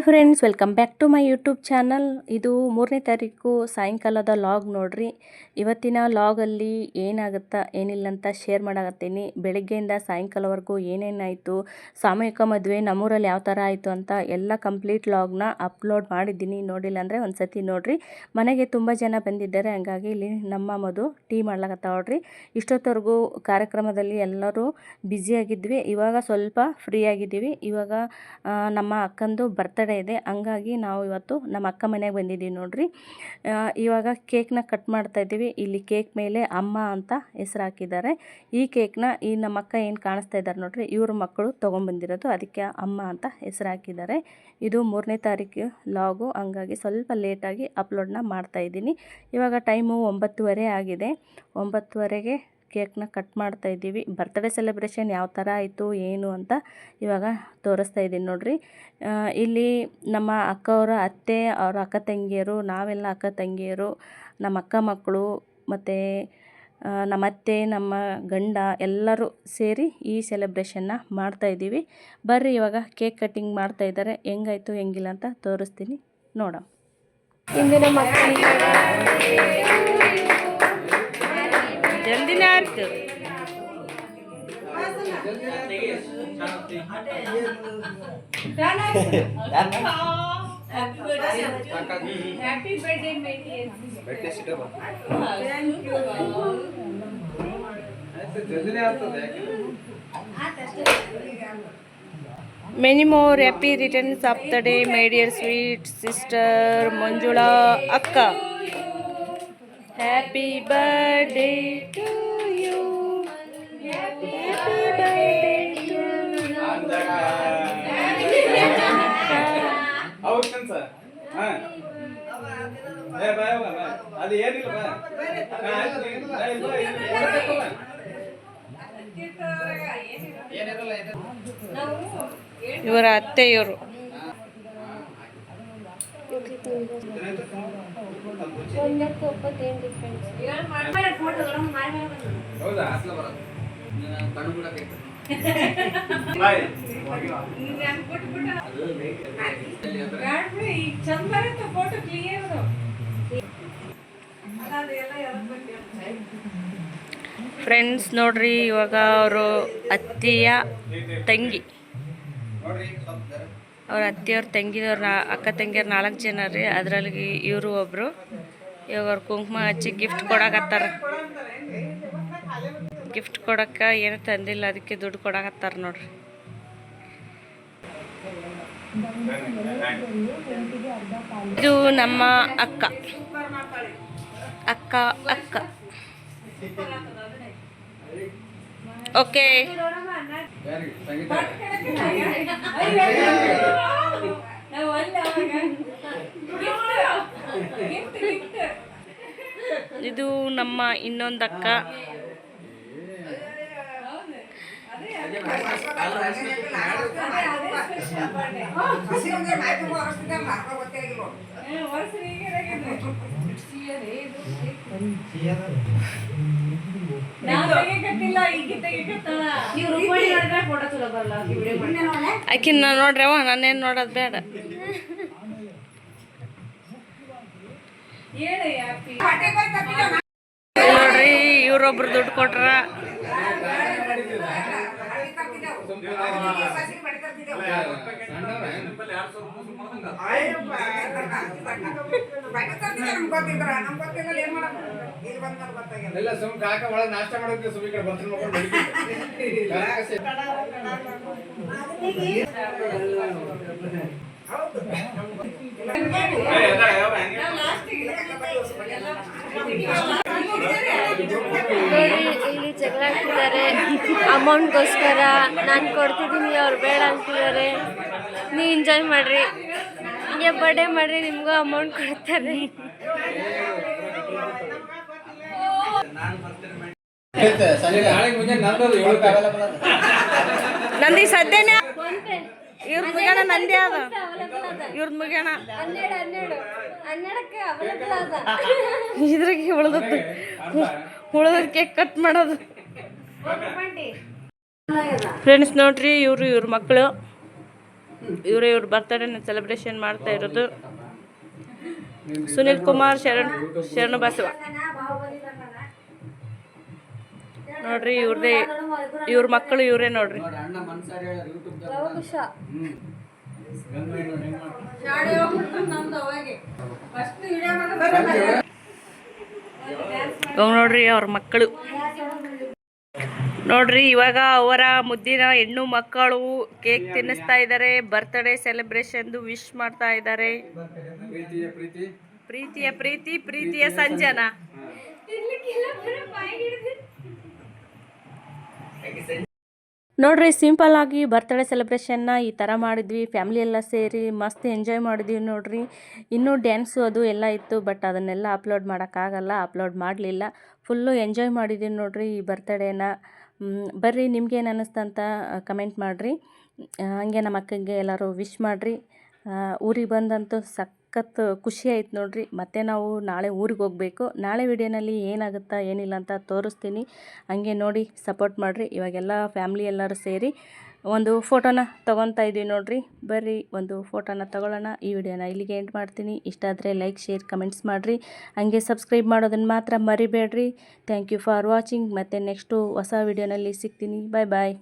Friends, welcome back to my YouTube channel. ಇದು 3ನೇ ತಾರೀಕು ಸಾಯಂಕಾಲದ ಲಾಗ್ ನೋಡ್ರಿ. ಇವತ್ತಿನ ಲಾಗಲ್ಲಿ ಏನಾಗುತ್ತಾ ಏನಿಲ್ಲ ಅಂತ ಶೇರ್ ಮಾಡಾಕತ್ತೀನಿ. ಬೆಳಗ್ಗೆಯಿಂದ ಸಾಯಂಕಾಲವರೆಗೂ ಏನೇನಾಯಿತು, ಸಾಮೂಹಿಕ ಮದುವೆ ನಮ್ಮೂರಲ್ಲಿ ಯಾವ ಥರ ಆಯಿತು ಅಂತ ಎಲ್ಲ ಕಂಪ್ಲೀಟ್ ಲಾಗ್ನ ಅಪ್ಲೋಡ್ ಮಾಡಿದ್ದೀನಿ. ನೋಡಿಲ್ಲ ಅಂದರೆ ಒಂದು ಸತಿ ನೋಡಿರಿ. ಮನೆಗೆ ತುಂಬ ಜನ ಬಂದಿದ್ದಾರೆ, ಹಂಗಾಗಿ ಇಲ್ಲಿ ನಮ್ಮ ಮಧು ಟೀ ಮಾಡ್ಲಾಕತ್ತ ನೋಡ್ರಿ. ಇಷ್ಟೊತ್ತವರೆಗೂ ಕಾರ್ಯಕ್ರಮದಲ್ಲಿ ಎಲ್ಲರೂ ಬ್ಯುಸಿಯಾಗಿದ್ವಿ. ಇವಾಗ ಸ್ವಲ್ಪ ಫ್ರೀ ಆಗಿದ್ದೀವಿ. ಇವಾಗ ನಮ್ಮ ಅಕ್ಕಂದು ಬರ್ತಡೇ ಇದೆ, ಹಂಗಾಗಿ ನಾವು ಇವತ್ತು ನಮ್ಮ ಅಕ್ಕ ಮನೆಗೆ ಬಂದಿದ್ದೀವಿ ನೋಡ್ರಿ. ಇವಾಗ ಕೇಕ್ನ ಕಟ್ ಮಾಡ್ತಾ ಇದ್ದೀವಿ. ಇಲ್ಲಿ ಕೇಕ್ ಮೇಲೆ ಅಮ್ಮ ಅಂತ ಹೆಸರು ಹಾಕಿದ್ದಾರೆ. ಈ ಕೇಕ್ನ ನಮ್ಮ ಅಕ್ಕ ಏನು ಕಾಣಿಸ್ತಾ ಇದ್ದಾರೆ ನೋಡ್ರಿ, ಇವ್ರ ಮಕ್ಕಳು ತೊಗೊಂಬಂದಿರೋದು, ಅದಕ್ಕೆ ಅಮ್ಮ ಅಂತ ಹೆಸರು ಹಾಕಿದ್ದಾರೆ. ಇದು 3ನೇ ತಾರೀಕು ಲಾಗು, ಹಂಗಾಗಿ ಸ್ವಲ್ಪ ಲೇಟಾಗಿ ಅಪ್ಲೋಡ್ನ ಮಾಡ್ತಾ ಇದ್ದೀನಿ. ಇವಾಗ ಟೈಮು 9:30 ಆಗಿದೆ. 9:30ಗೆ ಕೇಕ್ನ ಕಟ್ ಮಾಡ್ತಾ ಇದ್ದೀವಿ. ಬರ್ತ್ಡೇ ಸೆಲೆಬ್ರೇಷನ್ ಯಾವ ಥರ ಆಯಿತು ಏನು ಅಂತ ಇವಾಗ ತೋರಿಸ್ತಾ ಇದ್ದೀನಿ ನೋಡ್ರಿ. ಇಲ್ಲಿ ನಮ್ಮ ಅಕ್ಕವರ ಅತ್ತೆ, ಅವರ ಅಕ್ಕ ತಂಗಿಯರು, ನಾವೆಲ್ಲ ಅಕ್ಕ ತಂಗಿಯರು, ನಮ್ಮ ಅಕ್ಕ ಮಕ್ಕಳು ಮತ್ತು ನಮ್ಮ ಅತ್ತೆ, ನಮ್ಮ ಗಂಡ ಎಲ್ಲರೂ ಸೇರಿ ಈ ಸೆಲೆಬ್ರೇಷನ್ನ ಮಾಡ್ತಾಯಿದ್ದೀವಿ. ಬರ್ರಿ ಇವಾಗ ಕೇಕ್ ಕಟ್ಟಿಂಗ್ ಮಾಡ್ತಾ ಇದ್ದಾರೆ. ಹೆಂಗಾಯಿತು ಹೆಂಗಿಲ್ಲ ಅಂತ ತೋರಿಸ್ತೀನಿ, ನೋಡೋಣ. ಇಂದಿನ ಮಕ್ಕಳಿಗೆ ಜಲ್ದಿನೇ ಆಯ್ತು. Many more happy returns of the day, my dear sweet sister Manjula Akka. Happy birthday to you. Happy birthday to you. ಹೌದು ಸರ್. ಹಾಂ ಏ ಬಾಯ್ ಅದು ಏನಿಲ್ಲ ಇವರ ಅತ್ತೆಯವರು. ಹೌದಾ? ಫ್ರೆಂಡ್ಸ್ ನೋಡ್ರಿ, ಇವಾಗ ಅವರು ಅತ್ತೆಯ ತಂಗಿ, ಅವ್ರ ಅತ್ತೆಯವ್ರ ತಂಗಿದವ್ರ ಅಕ್ಕ ತಂಗಿಯವ್ರು 4 ಜನ ರೀ. ಅದರಲ್ಲಿ ಇವರು ಒಬ್ಬರು. ಇವಾಗ ಅವ್ರು ಕುಂಕುಮ ಹಚ್ಚಿ ಗಿಫ್ಟ್ ಕೊಡಾಕತ್ತಾರ. ಗಿಫ್ಟ್ ಕೊಡಕ್ಕೆ ಏನೂ ತಂದಿಲ್ಲ, ಅದಕ್ಕೆ ದುಡ್ಡು ಕೊಡಾಕತ್ತಾರ ನೋಡ್ರಿ. ಇದು ನಮ್ಮ ಅಕ್ಕ ಅಕ್ಕ ಅಕ್ಕ ಓಕೆ. ಇದು ನಮ್ಮ ಇನ್ನೊಂದು ಅಕ್ಕ. ಆಕಿನ ನೋಡ್ರಿ, ಅವ ನಾನೇನು ನೋಡೋದು ಬೇಡ. ನೋಡ್ರಿ, ಇವ್ರೊಬ್ರು ದುಡ್ಡು ಕೊಟ್ರ. ಎಲ್ಲ ಸುಮ್ ಕಾಕ ಒಳಗೆ ನಾಷ್ಟ ಮಾಡೋಕೆ ಸುಮ್ಮನೆ ಕಡೆ ಬರ್ತೀನಿ ಇಲ್ಲಿ ಜಗಳ ಆಗ್ತಿದ್ದಾರೆ ಅಮೌಂಟ್ಗೋಸ್ಕರ. ನಾನು ಕೊಡ್ತಿದ್ದೀನಿ, ಅವ್ರು ಬೇಡ ಅಂತಿದ್ದಾರೆ. ನೀವು ಎಂಜಾಯ್ ಮಾಡ್ರಿ, ಹಿಂಗೆ ಬರ್ಡೇ ಮಾಡ್ರಿ, ನಿಮಗೂ ಅಮೌಂಟ್ ಕೊಡ್ತಾರೆ. ನಂದಿ ಸದ್ಯನೇ ಇವ್ರ ಮುಗ್ಯಾಣ, ನಂದಿ ಅದ ಇವ್ರದ್ ಮುಗ್ಯಾಣ. ಇದ್ರಾಗ ಉಳ್ದದ್ ಕೇಕ್ ಕಟ್ ಮಾಡೋದು. ಫ್ರೆಂಡ್ಸ್ ನೋಡ್ರಿ, ಇವ್ರ ಮಕ್ಕಳು ಇವ್ರ ಬರ್ತಡೇನ ಸೆಲೆಬ್ರೇಷನ್ ಮಾಡ್ತಾ ಇರೋದು. ಸುನಿಲ್ ಕುಮಾರ್ ಶರಣು ಬಸವ ನೋಡ್ರಿ, ಇವ್ರ ಮಕ್ಕಳು ಇವರೇ ನೋಡ್ರಿ. ಅಣ್ಣ ಮನ್ಸಾರಿ ಯೂಟ್ಯೂಬ್ ನೋಡ್ರಿ ಅವ್ರ ಮಕ್ಕಳು ನೋಡ್ರಿ. ಇವಾಗ ಅವರ ಮುದ್ದಿನ ಹೆಣ್ಣು ಮಕ್ಕಳು ಕೇಕ್ ತಿನ್ನಿಸ್ತಾ ಇದ್ದಾರೆ. ಬರ್ತ್ಡೇ ಸೆಲೆಬ್ರೇಷನ್ ವಿಶ್ ಮಾಡ್ತಾ ಇದ್ದಾರೆ. ಪ್ರೀತಿಯ ಸಂಜನಾ. ನೋಡ್ರಿ, ಸಿಂಪಲ್ ಆಗಿ ಬರ್ತ್ಡೇ ಸೆಲೆಬ್ರೇಷನ್ನ ಈ ಥರ ಮಾಡಿದ್ವಿ. ಫ್ಯಾಮಿಲಿ ಎಲ್ಲ ಸೇರಿ ಮಸ್ತ್ ಎಂಜಾಯ್ ಮಾಡಿದ್ವಿ ನೋಡ್ರಿ. ಇನ್ನೂ ಡ್ಯಾನ್ಸು ಅದು ಎಲ್ಲ ಇತ್ತು, ಬಟ್ ಅದನ್ನೆಲ್ಲ ಅಪ್ಲೋಡ್ ಮಾಡೋಕ್ಕಾಗಲ್ಲ, ಅಪ್ಲೋಡ್ ಮಾಡಲಿಲ್ಲ. ಫುಲ್ಲು ಎಂಜಾಯ್ ಮಾಡಿದ್ದೀವಿ ನೋಡ್ರಿ ಈ ಬರ್ತ್ಡೇನ. ಬರ್ರಿ, ನಿಮ್ಗೇನು ಅನ್ನಿಸ್ತು ಅಂತ ಕಮೆಂಟ್ ಮಾಡಿರಿ. ಹಾಗೆ ನಮ್ಮ ಅಕ್ಕಂಗೆ ಎಲ್ಲರೂ ವಿಶ್ ಮಾಡಿರಿ. ಊರಿಗೆ ಬಂದಂತೂ ಸಖತ್ ಖುಷಿ ಆಯ್ತು ನೋಡ್ರಿ. ಮತ್ತೆ ನಾವು ನಾಳೆ ಊರಿಗೆ ಹೋಗಬೇಕು. ನಾಳೆ ವಿಡಿಯೋನಲ್ಲಿ ಏನಾಗುತ್ತಾ ಏನಿಲ್ಲ ಅಂತ ತೋರಿಸ್ತೀನಿ. ಹಂಗೆ ನೋಡಿ ಸಪೋರ್ಟ್ ಮಾಡಿರಿ. ಇವಾಗೆಲ್ಲ ಫ್ಯಾಮ್ಲಿ ಎಲ್ಲರೂ ಸೇರಿ ಒಂದು ಫೋಟೋನ ತೊಗೊತಾ ಇದ್ವಿ ನೋಡ್ರಿ. ಬರ್ರಿ ಒಂದು ಫೋಟೋನ ತೊಗೊಳ್ಳೋಣ. ಈ ವಿಡಿಯೋನ ಇಲ್ಲಿಗೆ ಎಂಡ್ ಮಾಡ್ತೀನಿ. ಇಷ್ಟ ಆದರೆ ಲೈಕ್, ಶೇರ್, ಕಮೆಂಟ್ಸ್ ಮಾಡಿರಿ. ಹಾಗೆ ಸಬ್ಸ್ಕ್ರೈಬ್ ಮಾಡೋದನ್ನು ಮಾತ್ರ ಮರಿಬೇಡ್ರಿ. Thank you for watching. ಮತ್ತು ನೆಕ್ಸ್ಟು ಹೊಸ ವಿಡಿಯೋನಲ್ಲಿ ಸಿಗ್ತೀನಿ. ಬಾಯ್ ಬಾಯ್.